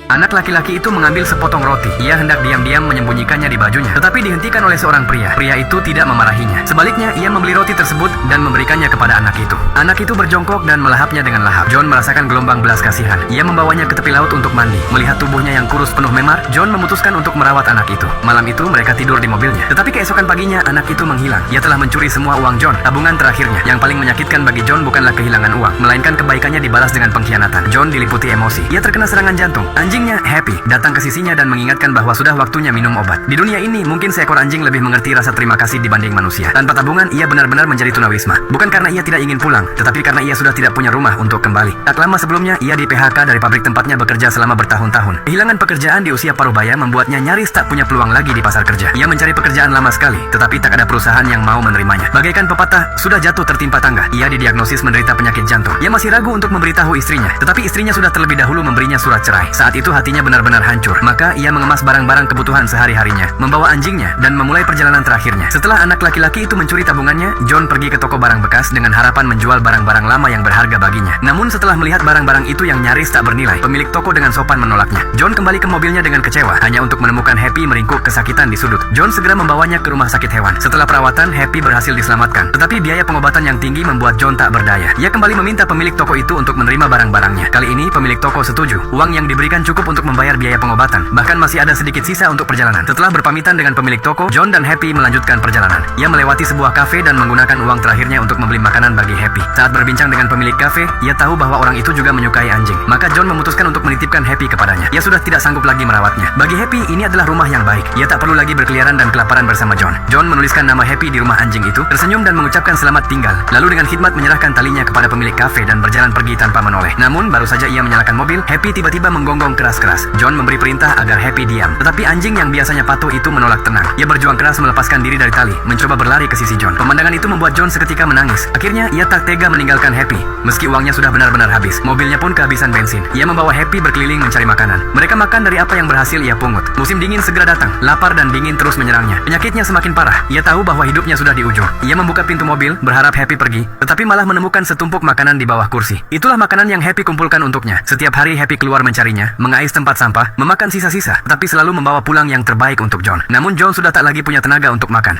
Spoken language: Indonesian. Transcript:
Anak laki-laki itu mengambil sepotong roti. Ia hendak diam-diam menyembunyikannya di bajunya, tetapi dihentikan oleh seorang pria. Pria itu tidak memarahinya. Sebaliknya, ia membeli roti tersebut dan memberikannya kepada anak itu. Anak itu berjongkok dan melahapnya dengan lahap. John merasakan gelombang belas kasihan. Ia membawanya ke tepi laut untuk mandi. Melihat tubuhnya yang kurus penuh memar, John memutuskan untuk merawat anak itu. Malam itu mereka tidur di mobilnya. Tetapi keesokan paginya anak itu menghilang. Ia telah mencuri semua uang John, tabungan terakhirnya. Yang paling menyakitkan bagi John bukanlah kehilangan uang, melainkan kebaikannya dibalas dengan pengkhianatan. John diliputi emosi. Ia terkena serangan jantung. Anjingnya, Happy, datang ke sisinya dan mengingatkan bahwa sudah waktunya minum obat. Di dunia ini, mungkin seekor anjing lebih mengerti rasa terima kasih dibanding manusia. Tanpa tabungan, ia benar-benar menjadi tunawisma. Bukan karena ia tidak ingin pulang, tetapi karena ia sudah tidak punya rumah untuk kembali. Tak lama sebelumnya, ia di PHK dari pabrik tempatnya bekerja selama bertahun-tahun. Kehilangan pekerjaan di usia parubaya membuatnya nyaris tak punya peluang lagi di pasar kerja. Ia mencari pekerjaan lama sekali, tetapi tak ada perusahaan yang mau menerimanya. Bagaikan pepatah, sudah jatuh tertimpa tangga. Ia didiagnosis menderita penyakit jantung. Ia masih ragu untuk memberitahu istrinya, tetapi istrinya sudah terlebih dahulu memberinya surat cerai. Saat itu hatinya benar-benar hancur. Maka ia mengemas barang-barang kebutuhan sehari-harinya, membawa anjingnya, dan memulai perjalanan terakhirnya. Setelah anak laki-laki itu mencuri tabungannya, John pergi ke toko barang bekas dengan harapan menjual barang-barang lama yang berharga baginya. Namun setelah melihat barang-barang itu yang nyaris tak bernilai, pemilik toko dengan sopan menolaknya. John kembali ke mobilnya dengan kecewa, hanya untuk menemukan Happy meringkuk kesakitan di sudut. John segera membawanya ke rumah sakit hewan. Setelah perawatan, Happy berhasil diselamatkan. Tetapi biaya pengobatan yang tinggi membuat John tak berdaya. Ia kembali meminta pemilik toko itu untuk menerima barang-barangnya. Kali ini pemilik toko setuju. Uang yang diberikan cukup untuk membayar biaya pengobatan. Bahkan masih ada sedikit sisa untuk perjalanan. Setelah berpamitan dengan pemilik toko, John dan Happy melanjutkan perjalanan. Ia melewati sebuah kafe dan menggunakan uang terakhirnya untuk membeli makanan bagi Happy. Saat berbincang dengan pemilik kafe, ia tahu bahwa orang itu juga menyukai anjing. Maka John memutuskan untuk menitipkan Happy kepadanya. Ia sudah tidak sanggup lagi merawatnya. Bagi Happy, ini adalah rumah yang baik. Ia tak perlu lagi berkeliaran dan kelaparan bersama John. John menuliskan nama Happy di rumah anjing itu, tersenyum dan mengucapkan selamat tinggal. Lalu dengan khidmat menyerahkan talinya kepada pemilik kafe dan berjalan pergi tanpa menoleh. Namun baru saja ia menyalakan mobil, Happy tiba-tiba menggonggong keras-keras. John memberi perintah agar Happy diam. Tetapi anjing yang biasanya patuh itu menolak tenang. Ia berjuang keras melepaskan diri dari tali, mencoba berlari ke sisi John. Pemandangan itu membuat John seketika menangis. Akhirnya ia tak tega meninggalkan Happy. Meski uangnya sudah benar-benar habis, mobilnya pun kehabisan bensin. Ia membawa Happy berkeliling mencari makanan. Mereka makan dari apa yang berhasil ia pungut. Musim dingin segera datang. Lapar dan dingin terus menyerangnya. Penyakitnya semakin parah. Ia tahu bahwa hidupnya sudah di ujung. Ia membuka pintu mobil, berharap Happy pergi, tetapi malah menemukan setumpuk makanan di bawah kursi. Itulah makanan yang Happy kumpulkan untuknya. Setiap hari Happy keluar mencarinya, mengais tempat sampah, memakan sisa-sisa, tapi selalu membawa pulang yang terbaik untuk John. Namun John sudah tak lagi punya tenaga untuk makan.